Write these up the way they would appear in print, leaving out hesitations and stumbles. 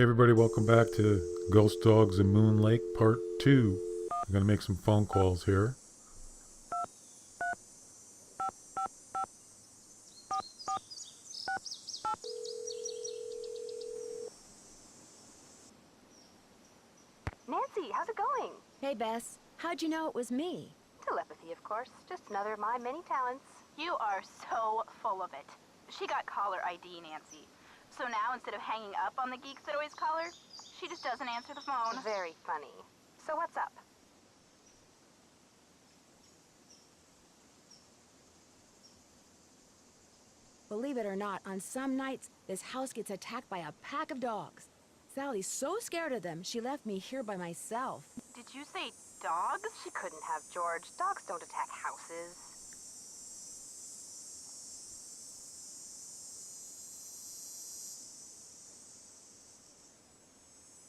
Hey everybody, welcome back to Ghost Dogs in Moon Lake Part 2. I'm going to make some phone calls here. Nancy, how's it going? Hey, Bess. How'd you know it was me? Telepathy, of course. Just another of my many talents. You are so full of it. She got caller ID, Nancy. So now, instead of hanging up on the geeks that always call her, she just doesn't answer the phone. Very funny. So what's up? Believe it or not, on some nights, this house gets attacked by a pack of dogs. Sally's so scared of them, she left me here by myself. Did you say dogs? She couldn't have, George. Dogs don't attack houses.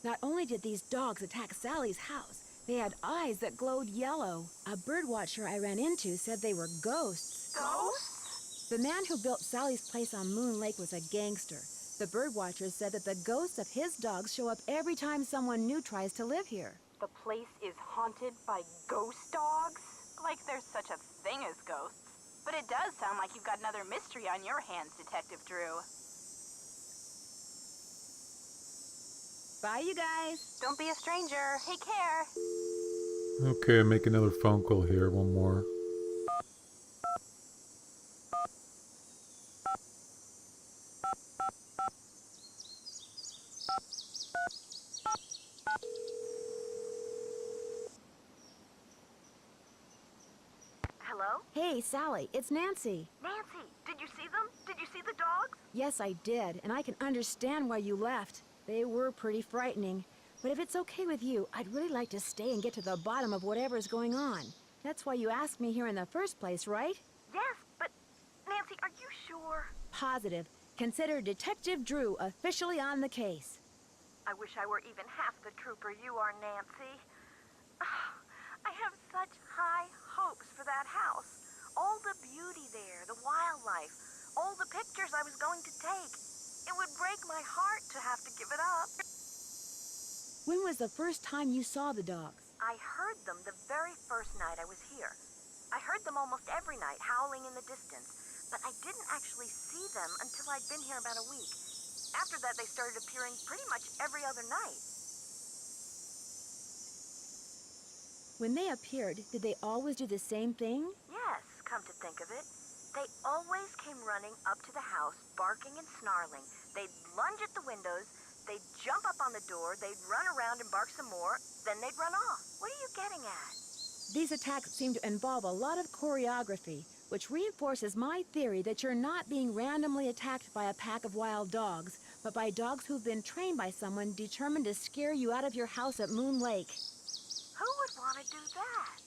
Not only did these dogs attack Sally's house, they had eyes that glowed yellow. A birdwatcher I ran into said they were ghosts. Ghosts? The man who built Sally's place on Moon Lake was a gangster. The birdwatcher said that the ghosts of his dogs show up every time someone new tries to live here. The place is haunted by ghost dogs? Like there's such a thing as ghosts. But it does sound like you've got another mystery on your hands, Detective Drew. Bye, you guys. Don't be a stranger. Take care. Okay, make another phone call here, one more. Hello? Hey, Sally, it's Nancy. Nancy, did you see them? Did you see the dogs? Yes, I did, and I can understand why you left. They were pretty frightening. But if it's okay with you, I'd really like to stay and get to the bottom of whatever's going on. That's why you asked me here in the first place, right? Yes, but Nancy, are you sure? Positive. Consider Detective Drew officially on the case. I wish I were even half the trooper you are, Nancy. I have such high hopes for that house. All the beauty there, the wildlife, all the pictures I was going to take. It would break my heart to have to give it up. When was the first time you saw the dogs? I heard them the very first night I was here. I heard them almost every night, howling in the distance. But I didn't actually see them until I'd been here about a week. After that, they started appearing pretty much every other night. When they appeared, did they always do the same thing? Yes, come to think of it. They always came running up to the house, barking and snarling. They'd lunge at the windows, they'd jump up on the door, they'd run around and bark some more, then they'd run off. What are you getting at? These attacks seem to involve a lot of choreography, which reinforces my theory that you're not being randomly attacked by a pack of wild dogs, but by dogs who've been trained by someone determined to scare you out of your house at Moon Lake. Who would want to do that?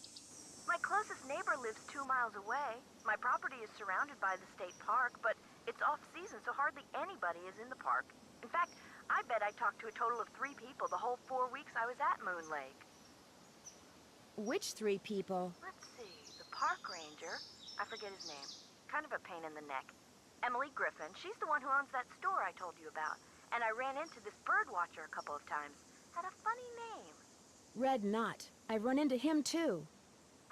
My closest neighbor lives 2 miles away. My property is surrounded by the state park, but it's off-season, so hardly anybody is in the park. In fact, I bet I talked to a total of 3 people the whole 4 weeks I was at Moon Lake. Which 3 people? Let's see, the park ranger, I forget his name, kind of a pain in the neck. Emily Griffin, she's the one who owns that store I told you about. And I ran into this bird watcher a couple of times. Had a funny name. Red Knot. I've run into him too.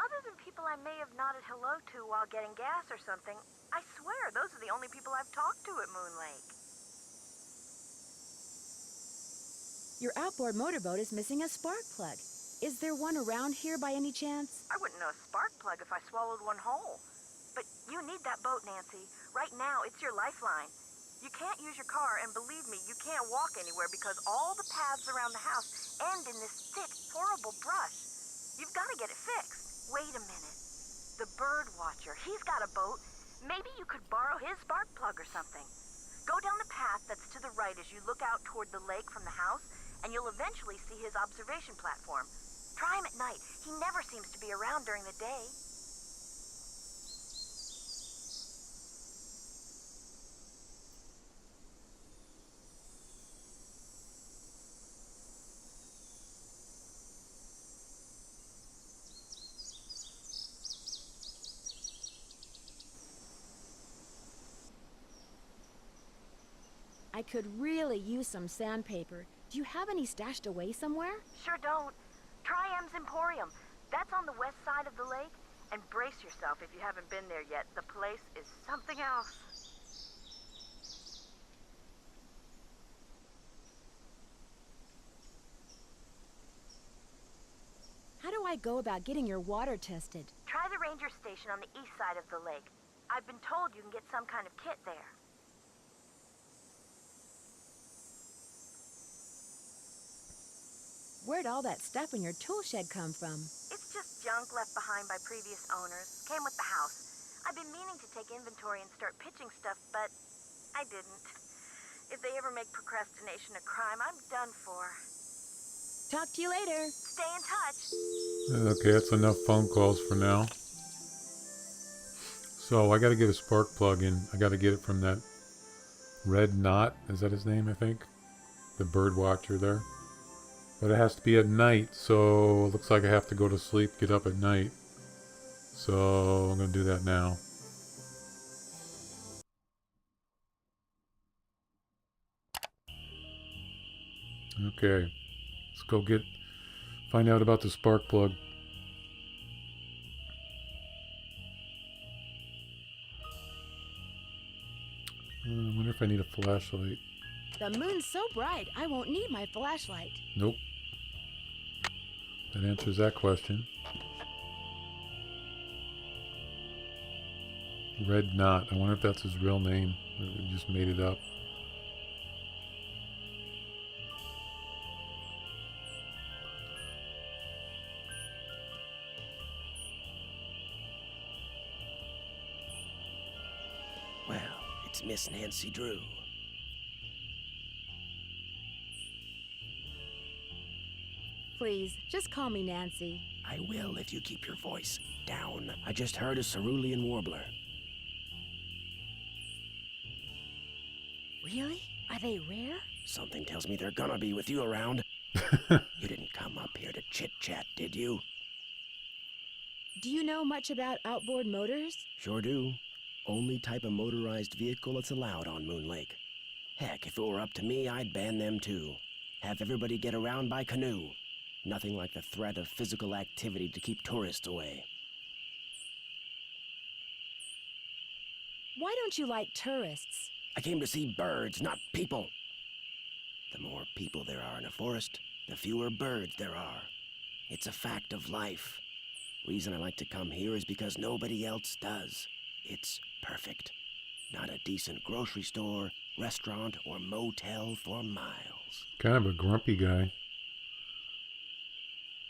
Other than people I may have nodded hello to while getting gas or something, I swear those are the only people I've talked to at Moon Lake. Your outboard motorboat is missing a spark plug. Is there one around here by any chance? I wouldn't know a spark plug if I swallowed one whole. But you need that boat, Nancy. Right now, it's your lifeline. You can't use your car, and believe me, you can't walk anywhere because all the paths around the house end in this thick, horrible brush. You've got to get it fixed. Wait a minute. The bird watcher, he's got a boat. Maybe you could borrow his spark plug or something. Go down the path that's to the right as you look out toward the lake from the house, and you'll eventually see his observation platform. Try him at night. He never seems to be around during the day. I could really use some sandpaper. Do you have any stashed away somewhere? Sure don't. Try Ems Emporium. That's on the west side of the lake. And brace yourself if you haven't been there yet. The place is something else. How do I go about getting your water tested? Try the ranger station on the east side of the lake. I've been told you can get some kind of kit there. Where'd all that stuff in your tool shed come from? It's just junk left behind by previous owners. Came with the house. I've been meaning to take inventory and start pitching stuff, but I didn't. If they ever make procrastination a crime, I'm done for. Talk to you later. Stay in touch. Okay, that's enough phone calls for now. So I got to get a spark plug in. I got to get it from that Red Knot. Is that his name, I think? The bird watcher there. But it has to be at night, so it looks like I have to go to sleep, get up at night. So I'm going to do that now. Okay, let's go find out about the spark plug. I wonder if I need a flashlight. The moon's so bright, I won't need my flashlight. Nope. That answers that question. Red Knot. I wonder if that's his real name, or if he just made it up. Well, it's Miss Nancy Drew. Please, just call me Nancy. I will if you keep your voice down. I just heard a cerulean warbler. Really? Are they rare? Something tells me they're gonna be with you around. You didn't come up here to chit-chat, did you? Do you know much about outboard motors? Sure do. Only type of motorized vehicle that's allowed on Moon Lake. Heck, if it were up to me, I'd ban them too. Have everybody get around by canoe. Nothing like the threat of physical activity to keep tourists away. Why don't you like tourists? I came to see birds, not people. The more people there are in a forest, the fewer birds there are. It's a fact of life. Reason I like to come here is because nobody else does. It's perfect. Not a decent grocery store, restaurant, or motel for miles. Kind of a grumpy guy.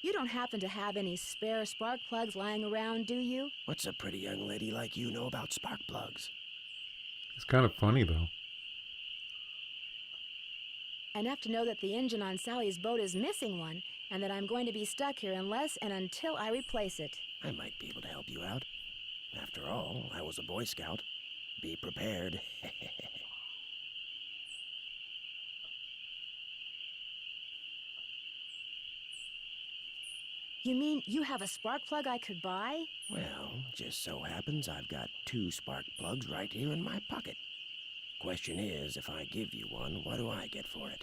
You don't happen to have any spare spark plugs lying around, do you? What's a pretty young lady like you know about spark plugs? It's kind of funny, though. Enough to know that the engine on Sally's boat is missing one, and that I'm going to be stuck here unless and until I replace it. I might be able to help you out. After all, I was a Boy Scout. Be prepared. You mean you have a spark plug I could buy? Well, just so happens I've got 2 spark plugs right here in my pocket. Question is, if I give you one, what do I get for it?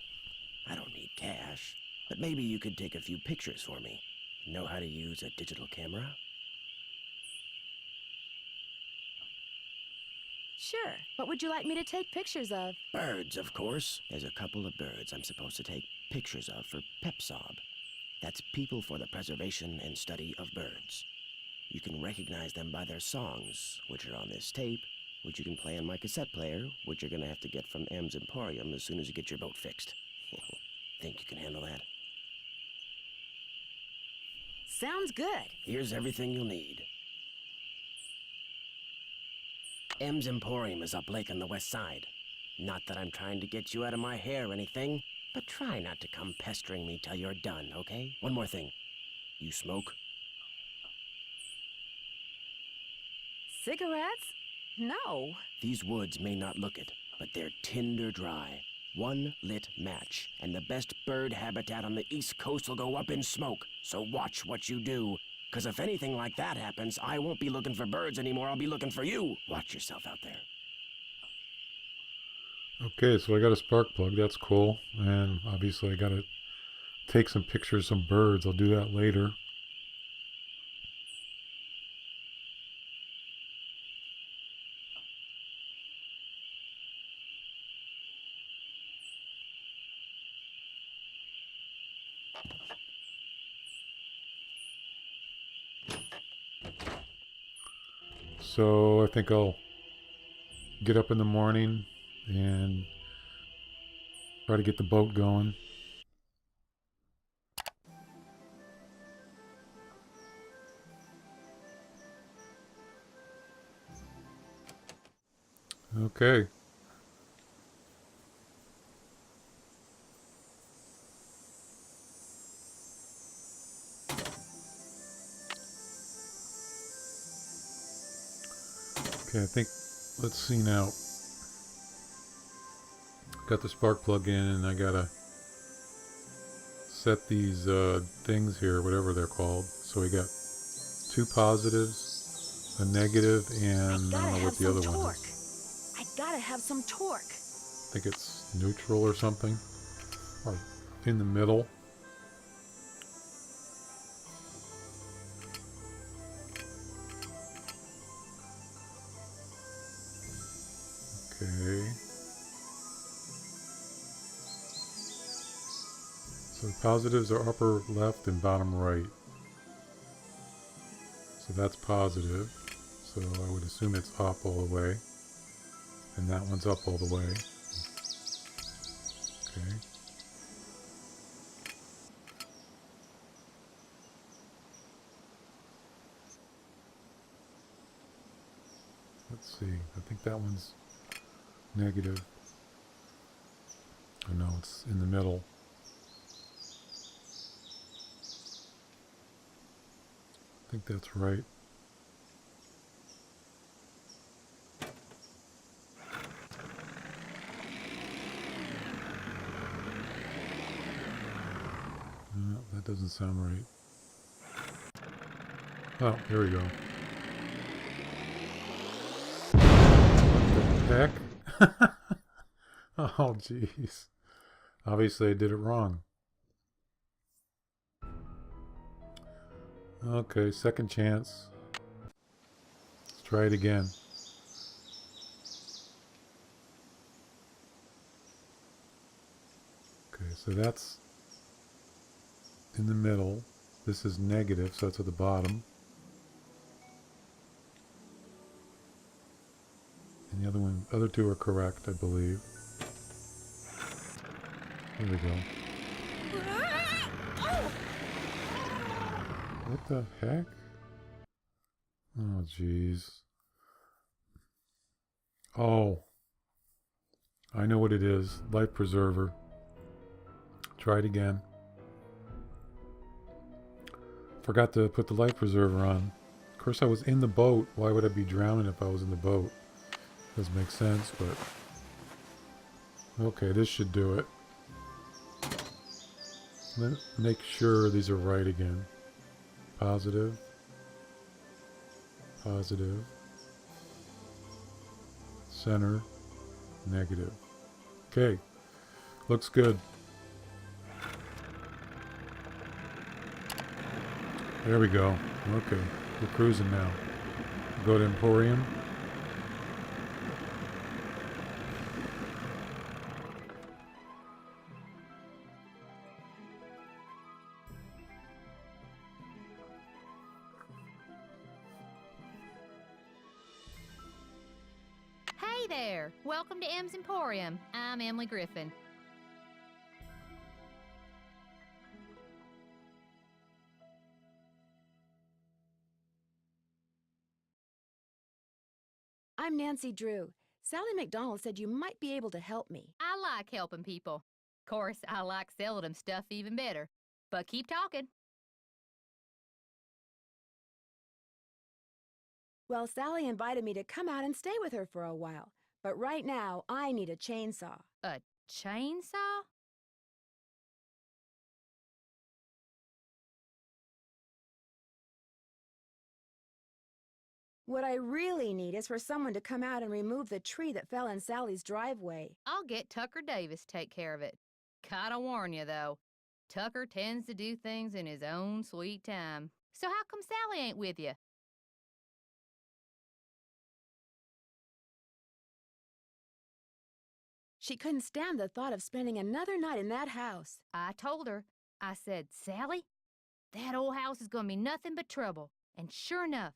I don't need cash, but maybe you could take a few pictures for me. Know how to use a digital camera? Sure. What would you like me to take pictures of? Birds, of course. There's a couple of birds I'm supposed to take pictures of for PEPSOB. That's People for the Preservation and Study of Birds. You can recognize them by their songs, which are on this tape, which you can play on my cassette player, which you're gonna have to get from Ems Emporium as soon as you get your boat fixed. Think you can handle that? Sounds good. Here's everything you'll need. Ems Emporium is up lake on the west side. Not that I'm trying to get you out of my hair or anything, but try not to come pestering me till you're done, okay? One more thing. You smoke? Cigarettes? No. These woods may not look it, but they're tinder dry. One lit match, and the best bird habitat on the East Coast will go up in smoke. So watch what you do. 'Cause if anything like that happens, I won't be looking for birds anymore. I'll be looking for you. Watch yourself out there. Okay, so I got a spark plug. That's cool. And obviously I got to take some pictures of some birds. I'll do that later. So I think I'll get up in the morning and try to get the boat going. Okay. Okay, I think, let's see now. Got the spark plug in and I gotta set these things here, whatever they're called. So we got two positives, a negative, and I don't know what the other one is. I gotta have some torque. I think it's neutral or something. Or in the middle. Okay. So the positives are upper left and bottom right. So that's positive. So I would assume it's up all the way. And that one's up all the way. Okay. Let's see. I think that one's negative. Oh no, it's in the middle. I think that's right. No, that doesn't sound right. Oh, here we go. What the heck? Oh, jeez. Obviously I did it wrong. Okay, second chance. Let's try it again. Okay, so that's in the middle. This is negative, so that's at the bottom. And the other two are correct, I believe. There we go. What the heck? Oh, jeez. Oh. I know what it is. Life preserver. Try it again. Forgot to put the life preserver on. Of course, I was in the boat. Why would I be drowning if I was in the boat? Doesn't make sense, but... Okay, this should do it. Let's make sure these are right again. Positive. Positive. Center. Negative. Okay. Looks good. There we go. Okay. We're cruising now. Go to Emporium. Hey there! Welcome to Ems Emporium. I'm Emily Griffin. I'm Nancy Drew. Sally McDonald said you might be able to help me. I like helping people. Of course, I like selling them stuff even better. But keep talking. Well, Sally invited me to come out and stay with her for a while. But right now, I need a chainsaw. A chainsaw? What I really need is for someone to come out and remove the tree that fell in Sally's driveway. I'll get Tucker Davis to take care of it. Gotta warn you, though. Tucker tends to do things in his own sweet time. So how come Sally ain't with you? She couldn't stand the thought of spending another night in that house. I told her. I said, Sally, that old house is gonna be nothing but trouble. And sure enough,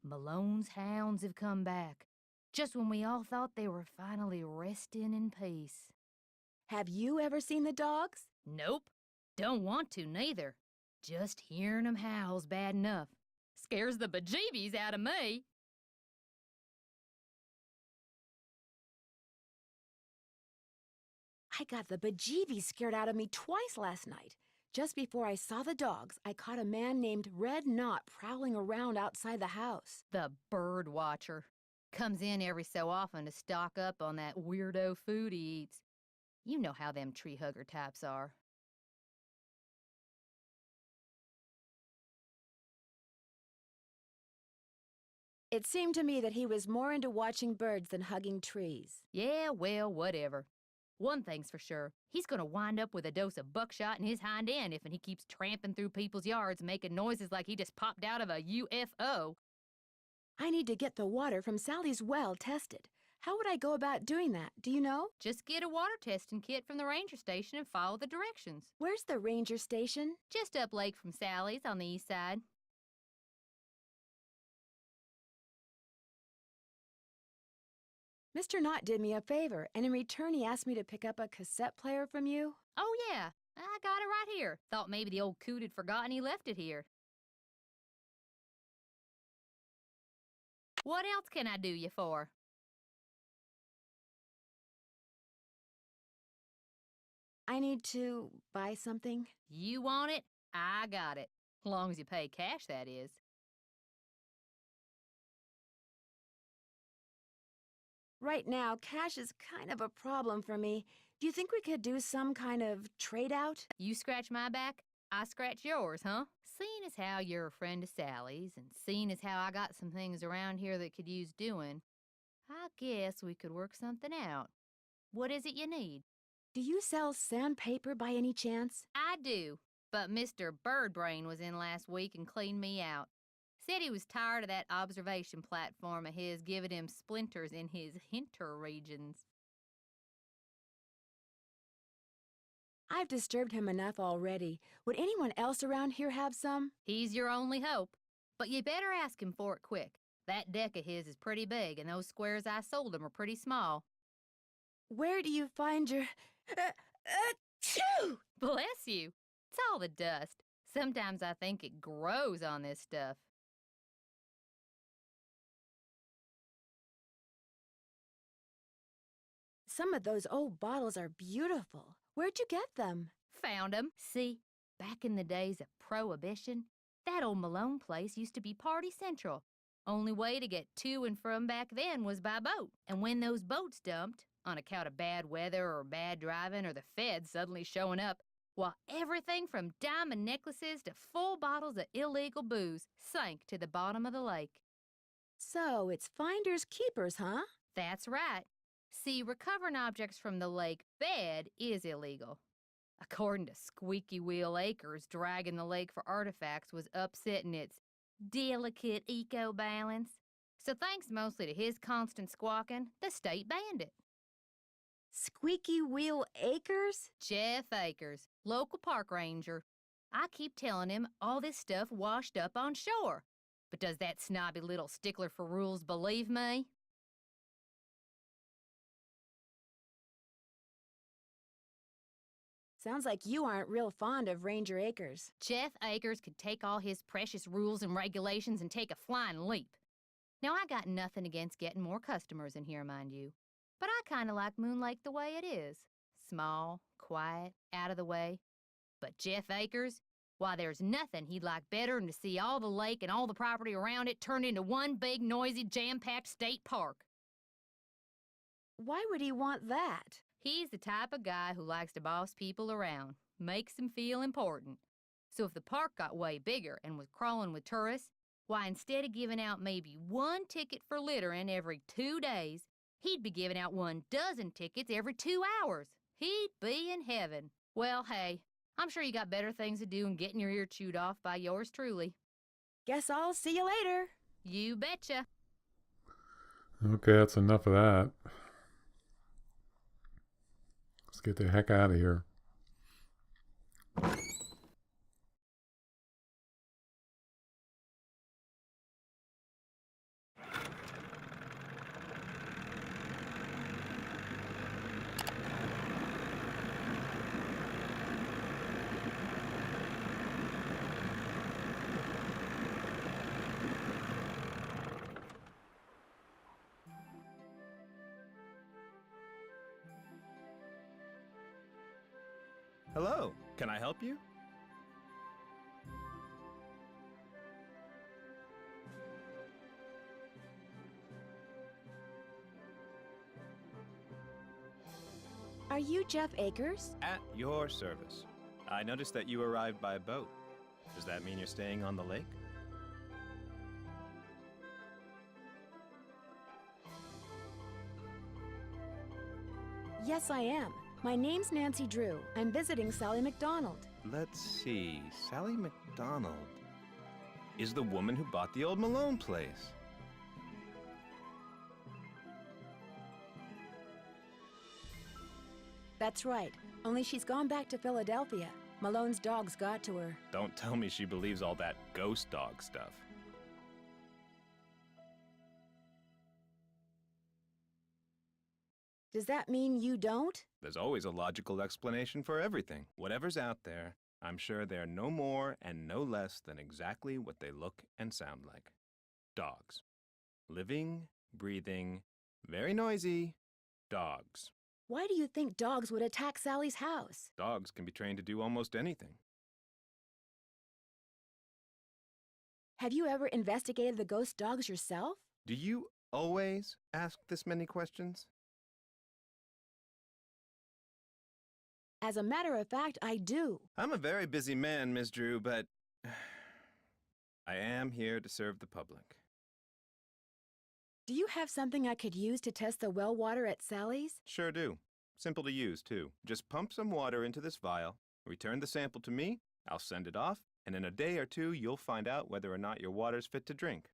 Malone's hounds have come back. Just when we all thought they were finally resting in peace. Have you ever seen the dogs? Nope. Don't want to, neither. Just hearing 'em howl's bad enough. Scares the bejeebies out of me. I got the bejeebies scared out of me twice last night. Just before I saw the dogs, I caught a man named Red Knot prowling around outside the house. The bird watcher. Comes in every so often to stock up on that weirdo food he eats. You know how them tree hugger types are. It seemed to me that he was more into watching birds than hugging trees. Yeah, well, whatever. One thing's for sure, he's gonna wind up with a dose of buckshot in his hind end if he keeps tramping through people's yards making noises like he just popped out of a UFO. I need to get the water from Sally's well tested. How would I go about doing that? Do you know? Just get a water testing kit from the ranger station and follow the directions. Where's the ranger station? Just up lake from Sally's on the east side. Mr. Knott did me a favor, and in return he asked me to pick up a cassette player from you. Oh, yeah, I got it right here. Thought maybe the old coot had forgotten he left it here. What else can I do you for? I need to buy something. You want it? I got it. Long as you pay cash, that is. Right now, cash is kind of a problem for me. Do you think we could do some kind of trade-out? You scratch my back, I scratch yours, huh? Seeing as how you're a friend of Sally's, and seeing as how I got some things around here that could use doing, I guess we could work something out. What is it you need? Do you sell sandpaper by any chance? I do, but Mr. Birdbrain was in last week and cleaned me out. Said he was tired of that observation platform of his giving him splinters in his hinter regions. I've disturbed him enough already. Would anyone else around here have some? He's your only hope, but you better ask him for it quick. That deck of his is pretty big, and those squares I sold him are pretty small. Where do you find your... Achoo! Bless you. It's all the dust. Sometimes I think it grows on this stuff. Some of those old bottles are beautiful. Where'd you get them? Found 'em. See, back in the days of Prohibition, that old Malone place used to be party central. Only way to get to and from back then was by boat. And when those boats dumped, on account of bad weather or bad driving or the feds suddenly showing up, well, everything from diamond necklaces to full bottles of illegal booze sank to the bottom of the lake. So it's finders keepers, huh? That's right. See, recovering objects from the lake bed is illegal. According to Squeaky Wheel Acres, dragging the lake for artifacts was upsetting its delicate eco-balance. So thanks mostly to his constant squawking, the state banned it. Squeaky Wheel Acres? Jeff Akers, local park ranger. I keep telling him all this stuff washed up on shore. But does that snobby little stickler for rules believe me? Sounds like you aren't real fond of Ranger Acres. Jeff Akers could take all his precious rules and regulations and take a flying leap. Now, I got nothing against getting more customers in here, mind you. But I kind of like Moon Lake the way it is. Small, quiet, out of the way. But Jeff Akers, why, there's nothing he'd like better than to see all the lake and all the property around it turned into one big, noisy, jam-packed state park. Why would he want that? He's the type of guy who likes to boss people around, makes them feel important. So if the park got way bigger and was crawling with tourists, Why, instead of giving out maybe 1 ticket for littering every 2 days, he'd be giving out 12 tickets every 2 hours. He'd be in heaven. Well, hey, I'm sure you got better things to do than getting your ear chewed off by yours truly. Guess I'll see you later. You betcha. Okay, that's enough of that. Let's get the heck out of here. Hello, can I help you? Are you Jeff Akers? At your service. I noticed that you arrived by boat. Does that mean you're staying on the lake? Yes, I am. My name's Nancy Drew. I'm visiting Sally McDonald. Let's see, Sally McDonald is the woman who bought the old Malone place. That's right. Only she's gone back to Philadelphia. Malone's dogs got to her. Don't tell me she believes all that ghost dog stuff. Does that mean you don't? There's always a logical explanation for everything. Whatever's out there, I'm sure they're no more and no less than exactly what they look and sound like. Dogs. Living, breathing, very noisy dogs. Why do you think dogs would attack Sally's house? Dogs can be trained to do almost anything. Have you ever investigated the ghost dogs yourself? Do you always ask this many questions? As a matter of fact, I do. I'm a very busy man, Miss Drew, but I am here to serve the public. Do you have something I could use to test the well water at Sally's? Sure do. Simple to use, too. Just pump some water into this vial, return the sample to me, I'll send it off, and in a day or two, you'll find out whether or not your water's fit to drink.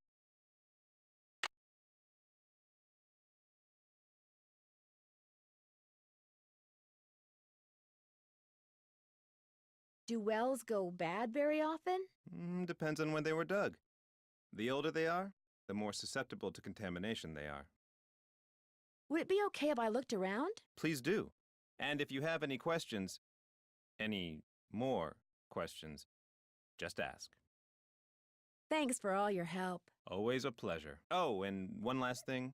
Do wells go bad very often? Depends on when they were dug. The older they are, the more susceptible to contamination they are. Would it be okay if I looked around? Please do. And if you have any questions, any more questions, just ask. Thanks for all your help. Always a pleasure. Oh, and one last thing.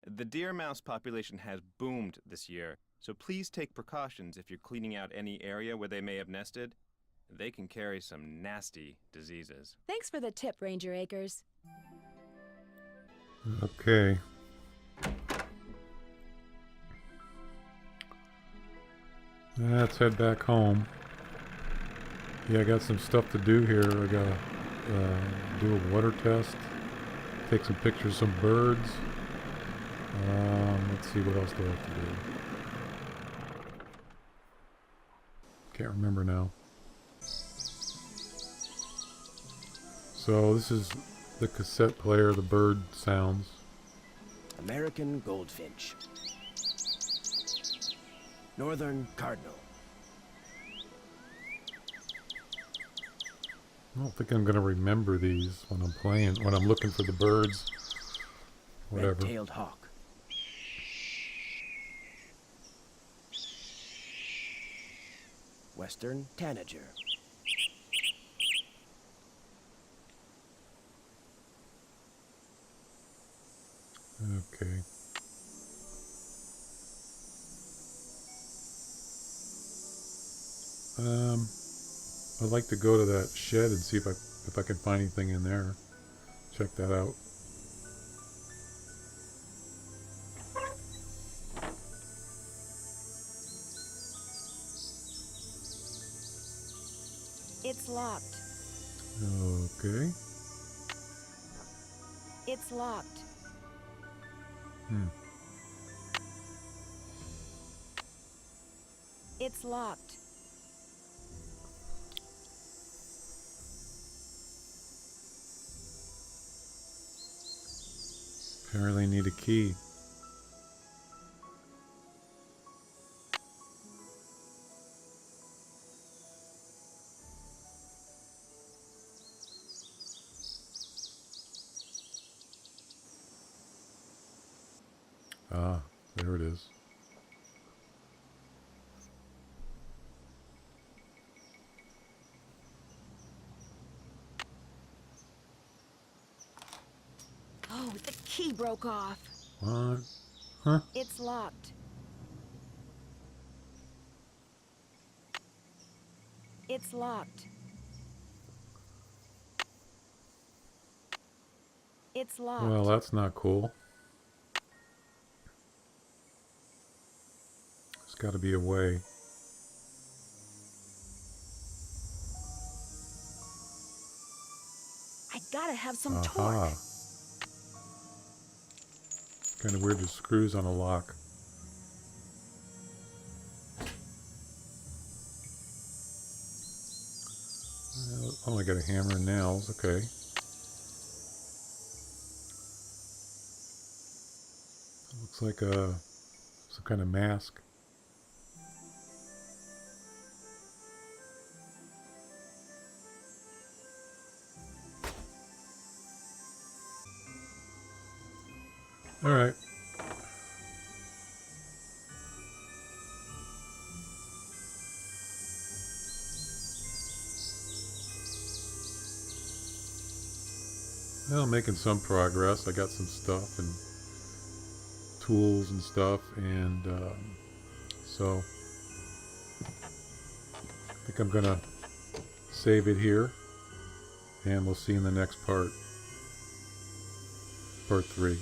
The deer mouse population has boomed this year, so please take precautions if you're cleaning out any area where they may have nested. They can carry some nasty diseases. Thanks for the tip, Ranger Akers. Okay. Let's head back home. Yeah, I got some stuff to do here. I gotta do a water test, take some pictures of some birds. Let's see, what else do I have to do? Can't remember now. So this is the cassette player, the bird sounds. American goldfinch. Northern cardinal. I don't think I'm going to remember these when I'm playing, when I'm looking for the birds. Whatever. Red-tailed hawk. Western tanager. Okay. I'd like to go to that shed and see if I can find anything in there. Check that out. It's locked. Okay. It's locked. It's locked. Apparently need a key. Ah, there it is. Oh, the key broke off. What? Huh? It's locked. It's locked. It's locked. Well, that's not cool. There's got to be a way. I gotta have some Aha. torque. Kind of weird, the screws on a lock. Oh, I got a hammer and nails. Okay. Looks like some kind of mask. All right. Well, I'm making some progress. I got some stuff and tools and stuff, and so I think I'm gonna save it here, and we'll see you in the next part 3.